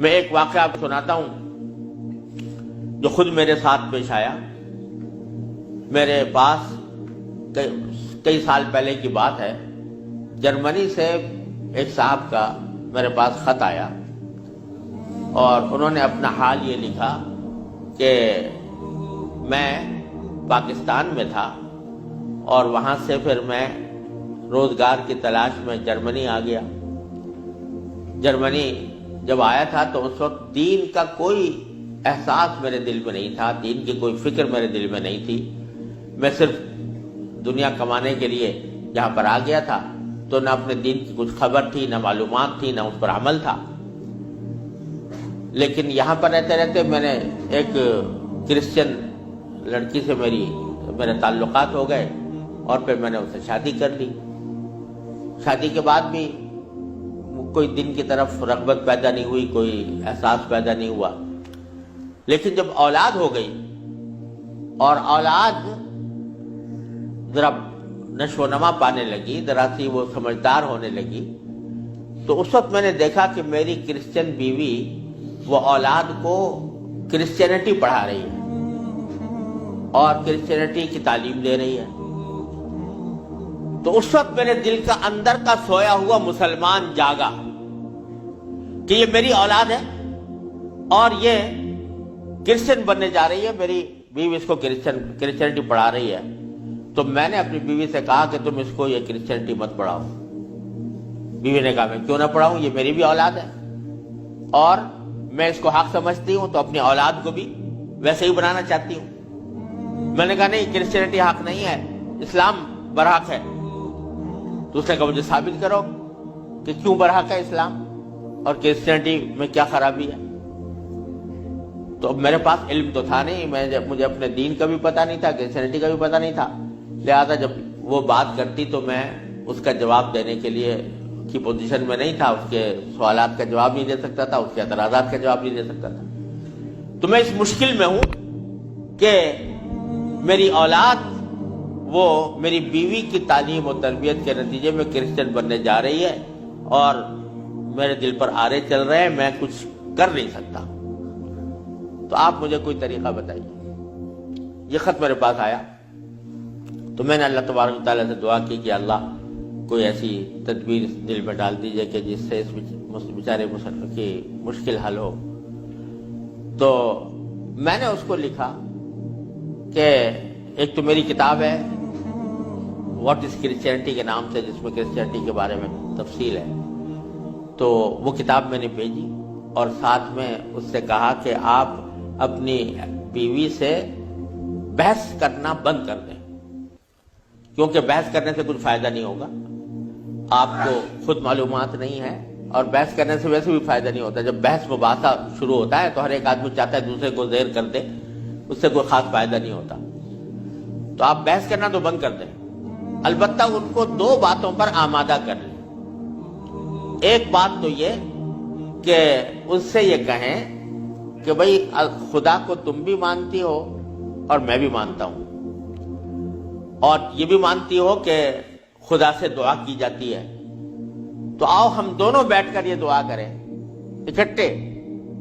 میں ایک واقعہ آپ کو سناتا ہوں جو خود میرے ساتھ پیش آیا. میرے پاس کئی سال پہلے کی بات ہے، جرمنی سے ایک صاحب کا میرے پاس خط آیا اور انہوں نے اپنا حال یہ لکھا کہ میں پاکستان میں تھا اور وہاں سے پھر میں روزگار کی تلاش میں جرمنی آ گیا. جرمنی جب آیا تھا تو اس وقت دین کا کوئی احساس میرے دل میں نہیں تھا، دین کی کوئی فکر میرے دل میں نہیں تھی. میں صرف دنیا کمانے کے لیے یہاں پر آ گیا تھا، تو نہ اپنے دین کی کچھ خبر تھی، نہ معلومات تھی، نہ اس پر عمل تھا. لیکن یہاں پر رہتے رہتے میں نے ایک کرسچن لڑکی سے میرے تعلقات ہو گئے اور پھر میں نے اسے شادی کر لی. شادی کے بعد بھی کوئی دین کی طرف رغبت پیدا نہیں ہوئی، کوئی احساس پیدا نہیں ہوا. لیکن جب اولاد ہو گئی اور اولاد ذرا نشو و نما پانے لگی، ذرا سی وہ سمجھدار ہونے لگی، تو اس وقت میں نے دیکھا کہ میری کرسچن بیوی وہ اولاد کو کرسچینٹی پڑھا رہی ہے اور کرسچینٹی کی تعلیم دے رہی ہے. تو اس وقت میرے دل کا اندر کا سویا ہوا مسلمان جاگا کہ یہ میری اولاد ہے اور یہ کرسچن بننے جا رہی ہے، میری بیوی اس کو کرسچینٹی پڑھا رہی ہے. تو میں نے اپنی بیوی سے کہا کہ تم اس کو یہ کرسچینٹی مت پڑھاؤ. بیوی نے کہا میں کیوں نہ پڑھاؤں، یہ میری بھی اولاد ہے اور میں اس کو حق سمجھتی ہوں، تو اپنی اولاد کو بھی ویسے ہی بنانا چاہتی ہوں. میں نے کہا نہیں، کرسچینٹی حق نہیں ہے، اسلام برحق ہے. تو اس نے کہا مجھے ثابت کرو کہ کیوں برحق ہے اسلام اور کرسچینٹی میں کیا خرابی ہے. تو میرے پاس علم تو تھا نہیں، مجھے اپنے دین کا بھی پتہ نہیں تھا، کرسچینٹی کا بھی پتہ نہیں تھا. لہذا جب وہ بات کرتی تو میں اس کا جواب دینے کے لیے کی پوزیشن میں نہیں تھا، اس کے سوالات کا جواب نہیں دے سکتا تھا، اس کے اعتراضات کا جواب نہیں دے سکتا تھا. تو میں اس مشکل میں ہوں کہ میری اولاد وہ میری بیوی کی تعلیم و تربیت کے نتیجے میں کرسچن بننے جا رہی ہے اور میرے دل پر آرے چل رہے ہیں، میں کچھ کر نہیں سکتا. تو آپ مجھے کوئی طریقہ بتائیے. یہ خط میرے پاس آیا تو میں نے اللہ تبارک و تعالیٰ سے دعا کی کہ اللہ کوئی ایسی تدبیر دل میں ڈال دیجئے کہ جس سے اس بیچارے مسلمان کی مشکل حل ہو. تو میں نے اس کو لکھا کہ ایک تو میری کتاب ہے واٹ از کرسچینٹی کے نام سے، جس میں کرسچینٹی کے بارے میں تفصیل ہے. تو وہ کتاب میں نے بھیجی اور ساتھ میں اس سے کہا کہ آپ اپنی بیوی سے بحث کرنا بند کر دیں، کیونکہ بحث کرنے سے کچھ فائدہ نہیں ہوگا. آپ کو خود معلومات نہیں ہے اور بحث کرنے سے ویسے بھی فائدہ نہیں ہوتا. جب بحث مباحثہ شروع ہوتا ہے تو ہر ایک آدمی چاہتا ہے دوسرے کو زیر کر دے، اس سے کوئی خاص فائدہ نہیں ہوتا. تو آپ بحث کرنا تو بند کر دیں، البتہ ان کو دو باتوں پر آمادہ کر لیں. ایک بات تو یہ کہ اس سے یہ کہیں کہ بھئی خدا کو تم بھی مانتی ہو اور میں بھی مانتا ہوں، اور یہ بھی مانتی ہو کہ خدا سے دعا کی جاتی ہے. تو آؤ ہم دونوں بیٹھ کر یہ دعا کریں، اکٹھے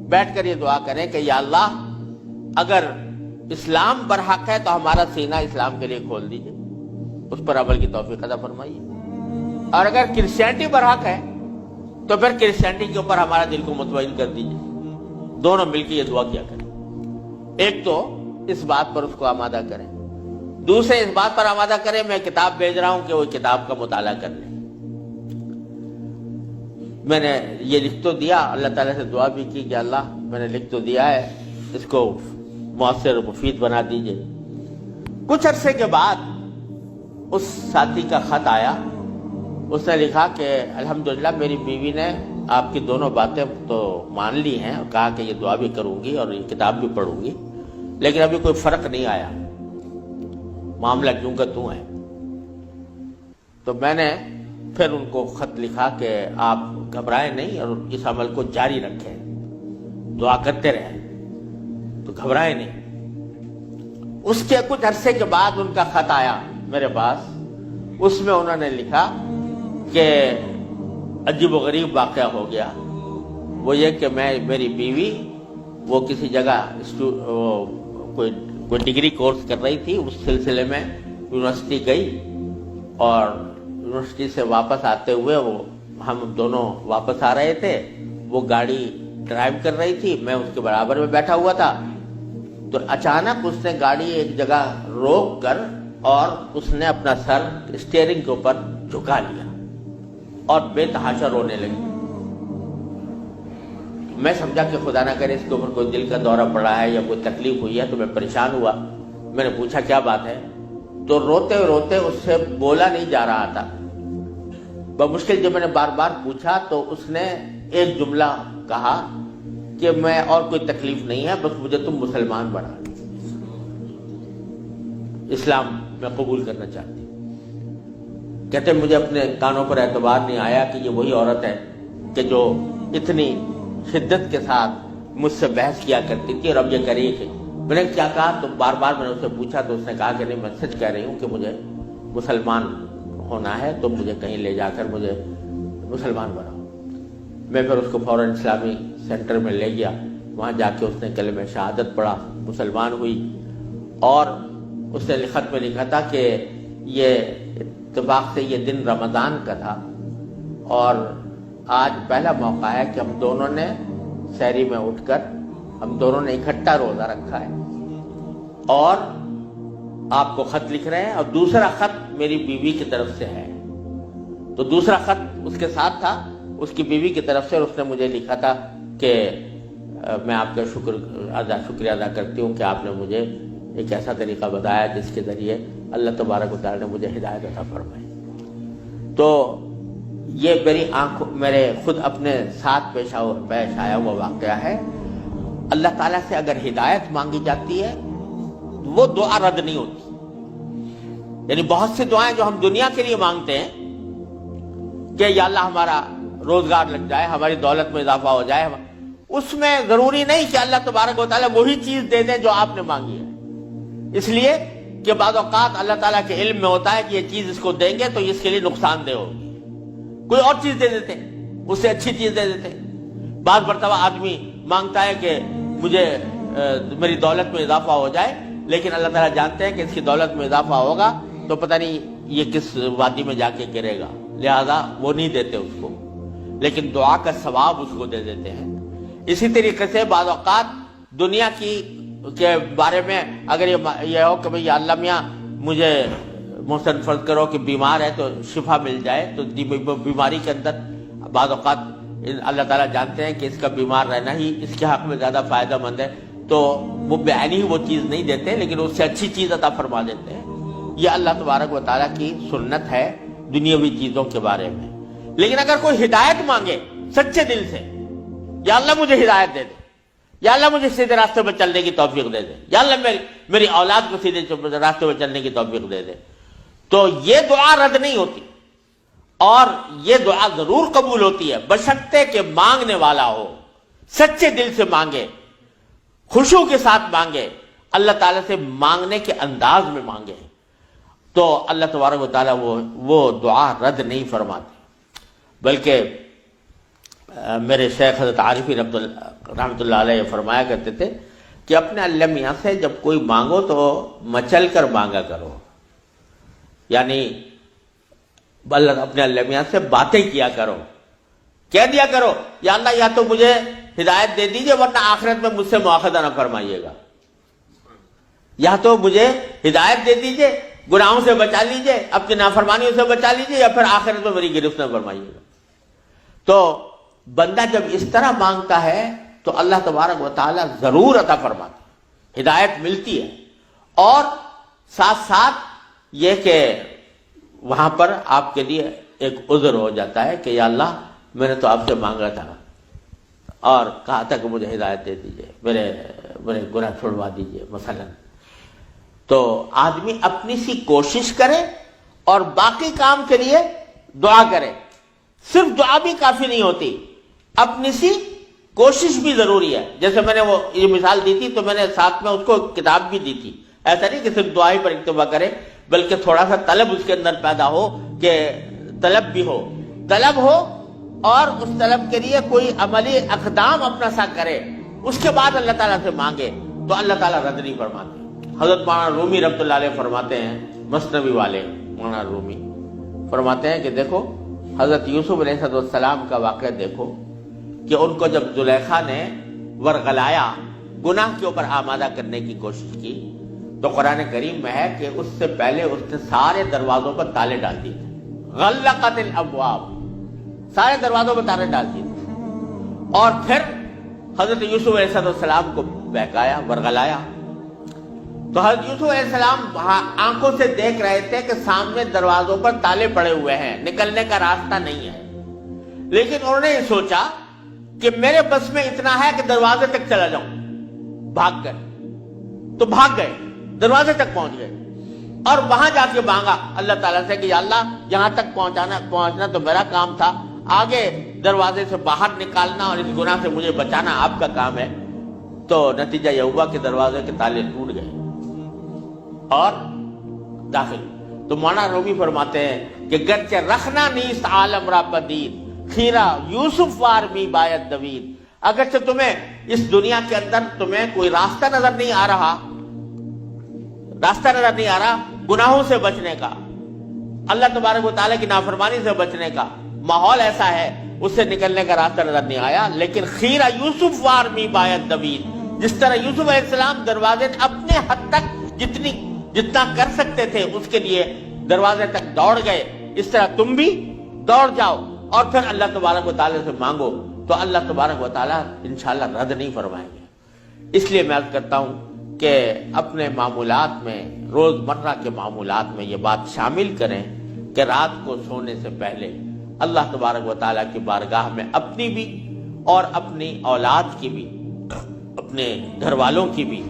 بیٹھ کر یہ دعا کریں کہ یا اللہ اگر اسلام برحق ہے تو ہمارا سینہ اسلام کے لیے کھول دیجئے، اس پر عمل کی توفیق عطا فرمائیے. اور اگر کرسچینٹی برحق ہے تو پھر کرسچینٹی کے اوپر ہمارا دل کو مطمئن کر دیجئے. دونوں مل کے یہ دعا کیا کریں. ایک تو اس بات پر اس کو آمادہ کریں، دوسرے اس بات پر آمادہ کریں میں کتاب بھیج رہا ہوں کہ وہ کتاب کا مطالعہ کر لیں. میں نے یہ لکھ تو دیا، اللہ تعالیٰ سے دعا بھی کی کہ اللہ میں نے لکھ تو دیا ہے، اس کو مؤثر و مفید بنا دیجئے. کچھ عرصے کے بعد اس ساتھی کا خط آیا. اس نے لکھا کہ الحمدللہ میری بیوی نے آپ کی دونوں باتیں تو مان لی ہیں اور کہا کہ یہ دعا بھی کروں گی اور یہ کتاب بھی پڑھوں گی، لیکن ابھی کوئی فرق نہیں آیا، معاملہ کیوں کا توں ہے. تو میں نے پھر ان کو خط لکھا کہ آپ گھبرائیں نہیں اور اس عمل کو جاری رکھیں، دعا کرتے رہیں، تو گھبرائیں نہیں. اس کے کچھ عرصے کے بعد ان کا خط آیا میرے پاس. اس میں انہوں نے لکھا کہ عجیب و غریب واقعہ ہو گیا وہ یہ کہ میری بیوی وہ کسی جگہ کوئی ڈگری کورس کر رہی تھی، اس سلسلے میں یونیورسٹی گئی، اور یونیورسٹی سے واپس آتے ہوئے ہم دونوں واپس آ رہے تھے، وہ گاڑی ڈرائیو کر رہی تھی، میں اس کے برابر میں بیٹھا ہوا تھا، تو اچانک اس نے گاڑی ایک جگہ روک کر اور اس نے اپنا سر اسٹیئرنگ کے اوپر جھکا لیا اور بے تحاشا رونے لگی۔ میں سمجھا کہ خدا نہ کرے اس کے اوپر کوئی دل کا دورہ پڑا ہے یا کوئی تکلیف ہوئی ہے، تو میں پریشان ہوا۔ میں نے پوچھا کیا بات ہے، تو روتے روتے اس سے بولا نہیں جا رہا تھا۔ بمشکل جب میں نے بار بار پوچھا تو اس نے ایک جملہ کہا کہ میں اور کوئی تکلیف نہیں ہے، بس مجھے تم مسلمان بنا دو، اسلام میں قبول کرنا چاہتی ہوں۔ کہتے مجھے اپنے کانوں پر اعتبار نہیں آیا کہ یہ وہی عورت ہے کہ جو اتنی شدت کے ساتھ مجھ سے بحث کیا کرتی تھی، اور اب یہ کری کہ میں نے کیا کہا، تو بار بار میں نے اس سے پوچھا تو اس نے کہا کہ نہیں، میں سچ کہہ رہی ہوں کہ مجھے مسلمان ہونا ہے، تو مجھے کہیں لے جا کر مجھے مسلمان بناؤ۔ میں پھر اس کو فوراً اسلامی سینٹر میں لے گیا، وہاں جا کے اس نے کلمہ شہادت پڑھا، مسلمان ہوئی، اور اس نے خط میں لکھا تھا کہ یہ اتفاق سے یہ دن رمضان کا تھا، اور آج پہلا موقع ہے کہ ہم دونوں نے سحری میں اٹھ کر ہم دونوں نے اکٹھا روزہ رکھا ہے، اور آپ کو خط لکھ رہے ہیں، اور دوسرا خط میری بیوی کی طرف سے ہے۔ تو دوسرا خط اس کے ساتھ تھا اس کی بیوی کی طرف سے، اور اس نے مجھے لکھا تھا کہ میں آپ کا شکریہ ادا کرتی ہوں کہ آپ نے مجھے ایک ایسا طریقہ بتایا جس کے ذریعے اللہ تبارک و تعالی نے مجھے ہدایت عطا فرمائی۔ تو یہ میرے خود اپنے ساتھ پیش آیا ہوا واقعہ ہے۔ اللہ تعالیٰ سے اگر ہدایت مانگی جاتی ہے وہ دعا رد نہیں ہوتی۔ یعنی بہت سی دعائیں جو ہم دنیا کے لیے مانگتے ہیں کہ یا اللہ ہمارا روزگار لگ جائے، ہماری دولت میں اضافہ ہو جائے، اس میں ضروری نہیں کہ اللہ تبارک و تعالیٰ وہی چیز دے دیں جو آپ نے مانگی ہے، اس لیے کہ بعض اوقات اللہ تعالیٰ کے علم میں ہوتا ہے کہ یہ چیز اس کو دیں گے تو اس کے لیے نقصان دہ ہوگی، کوئی اور چیز دے دیتے ہیں، اس سے اچھی چیز دے دیتے ہیں۔ بعض مرتبہ آدمی مانگتا ہے کہ مجھے میری دولت میں اضافہ ہو جائے، لیکن اللہ تعالیٰ جانتے ہیں کہ اس کی دولت میں اضافہ ہوگا تو پتہ نہیں یہ کس وادی میں جا کے گرے گا، لہذا وہ نہیں دیتے اس کو، لیکن دعا کا ثواب اس کو دے دیتے ہیں۔ اسی طریقے سے بعض اوقات دنیا کے بارے میں اگر یہ ہو کہ بھئی اللہ میاں مجھے محسن فرض کرو کہ بیمار ہے تو شفا مل جائے، تو بیماری کے اندر بعض اوقات اللہ تعالیٰ جانتے ہیں کہ اس کا بیمار رہنا ہی اس کے حق میں زیادہ فائدہ مند ہے، تو وہ بعینی ہی وہ چیز نہیں دیتے، لیکن اس سے اچھی چیز عطا فرما دیتے ہیں۔ یہ اللہ تبارک و تعالیٰ کی سنت ہے دنیاوی چیزوں کے بارے میں۔ لیکن اگر کوئی ہدایت مانگے سچے دل سے، یا اللہ مجھے ہدایت دے دے، یا اللہ مجھے سیدھے راستے پر چلنے کی توفیق دے دے، یا اللہ میری اولاد کو سیدھے راستے پر چلنے کی توفیق دے دے، تو یہ دعا رد نہیں ہوتی، اور یہ دعا ضرور قبول ہوتی ہے بشرطے کہ مانگنے والا ہو، سچے دل سے مانگے، خشوع کے ساتھ مانگے، اللہ تعالیٰ سے مانگنے کے انداز میں مانگے، تو اللہ تبارک و تعالیٰ وہ دعا رد نہیں فرماتے۔ بلکہ میرے شیخ حضرت عارفی رحمۃ اللہ علیہ فرمایا کرتے تھے کہ اپنے اللہ میاں سے جب کوئی مانگو تو مچل کر مانگا کرو، یعنی اپنے اللہ میاں سے باتیں کیا کرو، کہہ دیا کرو یا اللہ یا تو مجھے ہدایت دے دیجئے ورنہ آخرت میں مجھ سے مواخذہ نہ فرمائیے گا، یا تو مجھے ہدایت دے دیجئے، گناہوں سے بچا لیجئے، اپنی نافرمانیوں سے بچا لیجئے، یا پھر آخرت میں میری گرفت نہ فرمائیے گا۔ تو بندہ جب اس طرح مانگتا ہے تو اللہ تبارک و تعالیٰ ضرور عطا فرماتا ہے، ہدایت ملتی ہے، اور ساتھ ساتھ یہ کہ وہاں پر آپ کے لیے ایک عذر ہو جاتا ہے کہ یا اللہ میں نے تو آپ سے مانگا تھا اور کہا تھا کہ مجھے ہدایت دے دیجئے، میرے گناہ چھڑوا دیجئے مثلا۔ تو آدمی اپنی سی کوشش کرے اور باقی کام کے لیے دعا کرے، صرف دعا بھی کافی نہیں ہوتی، اپنی سی کوشش بھی ضروری ہے۔ جیسے میں نے وہ یہ مثال دی تھی تو میں نے ساتھ میں اس کو کتاب بھی دی تھی، ایسا نہیں کہ صرف دعا ہی پر اکتفا کرے، بلکہ تھوڑا سا طلب اس کے اندر پیدا ہو، کہ طلب بھی ہو، طلب ہو اور اس طلب کے لیے کوئی عملی اقدام اپنا سا کرے، اس کے بعد اللہ تعالیٰ سے مانگے تو اللہ تعالیٰ رد نہیں فرماتے۔ حضرت مولانا رومی رحمۃ اللہ علیہ فرماتے ہیں، مثنوی والے مولانا رومی فرماتے ہیں کہ دیکھو حضرت یوسف علیہ السلام کا واقعہ دیکھو کہ ان کو جب زلیخا نے ورغلایا، گناہ کے اوپر آمادہ کرنے کی کوشش کی، تو قرآن کریم میں ہے کہ اس سے پہلے اس نے سارے دروازوں پر تالے ڈال دیے تھے، غلقت الابواب، سارے دروازوں پر تالے ڈال دیے تھے، اور پھر حضرت یوسف علیہ السلام کو بہکایا، ورغلایا۔ تو حضرت یوسف علیہ السلام آنکھوں سے دیکھ رہے تھے کہ سامنے دروازوں پر تالے پڑے ہوئے ہیں، نکلنے کا راستہ نہیں ہے، لیکن انہوں نے یہ سوچا کہ میرے بس میں اتنا ہے کہ دروازے تک چلا جاؤں، بھاگ گئے، تو بھاگ گئے، دروازے تک پہنچ گئے، اور وہاں جا کے مانگا اللہ تعالیٰ سے کہ یا اللہ یہاں تک پہنچنا تو میرا کام تھا، آگے دروازے سے باہر نکالنا اور اس گناہ سے مجھے بچانا آپ کا کام ہے۔ تو نتیجہ یہ ہوا کہ دروازے کے تالے ٹوٹ گئے اور داخل۔ تو مولانا رومی فرماتے ہیں کہ گرچہ رکھنا نیست عالم را پدید، خیرہ یوسف وار می باید دوید، اگرچہ تمہیں اس دنیا کے اندر تمہیں کوئی راستہ نظر نہیں آ رہا، گناہوں سے بچنے کا، اللہ تبارک و تعالیٰ کی نافرمانی سے بچنے کا ماحول ایسا ہے، اس سے نکلنے کا راستہ نظر نہیں آیا، لیکن خیرہ یوسف وار می باید دوید، جس طرح یوسف علیہ السلام دروازے اپنے حد تک جتنا کر سکتے تھے اس کے لیے دروازے تک دوڑ گئے، اس طرح تم بھی دوڑ جاؤ اور پھر اللہ تبارک و تعالیٰ سے مانگو، تو اللہ تبارک و تعالیٰ انشاءاللہ رد نہیں فرمائیں گے۔ اس لیے میں عرض کرتا ہوں کہ اپنے معمولات میں، روزمرہ کے معمولات میں یہ بات شامل کریں کہ رات کو سونے سے پہلے اللہ تبارک و تعالیٰ کی بارگاہ میں اپنی بھی اور اپنی اولاد کی بھی، اپنے گھر والوں کی بھی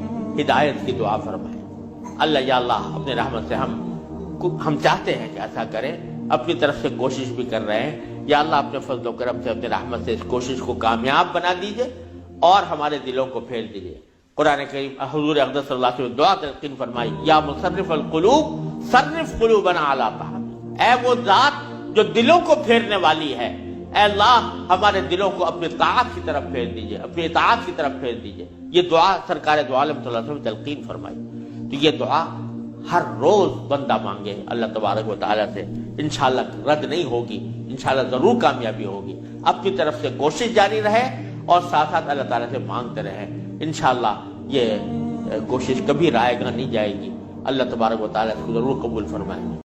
ہدایت کی دعا فرمائیں۔ اللہ یا اللہ اپنے رحمت سے ہم چاہتے ہیں کہ ایسا کریں، اپنی طرف سے کوشش بھی کر رہے ہیں، یا اللہ اپنے فضل و کرم سے اپنے رحمت سے اس کوشش کو کامیاب بنا دیجئے اور ہمارے دلوں کو پھیر دیجئے۔ قرآن کریم حضور اقدس صلی اللہ علیہ وسلم دعا تلقین فرمائی، یا مصرف القلوب صرف قلوبنا علی طاعتک، اے وہ ذات جو دلوں کو پھیرنے والی ہے، اے اللہ ہمارے دلوں کو اپنی طاعت کی طرف پھیر دیجئے، اپنی اطاعت کی طرف پھیر دیجئے۔ یہ دعا سرکار دو عالم صلی اللہ علیہ وسلم تلقین فرمائی۔ تو یہ دعا ہر روز بندہ مانگے اللہ تبارک و تعالیٰ سے، انشاءاللہ رد نہیں ہوگی، انشاءاللہ ضرور کامیابی ہوگی۔ اپنی طرف سے کوشش جاری رہے اور ساتھ ساتھ اللہ تعالیٰ سے مانگتے رہیں، انشاءاللہ یہ کوشش کبھی رائے گاہ نہیں جائے گی، اللہ تبارک و تعالیٰ اس کو ضرور قبول فرمائیں گے۔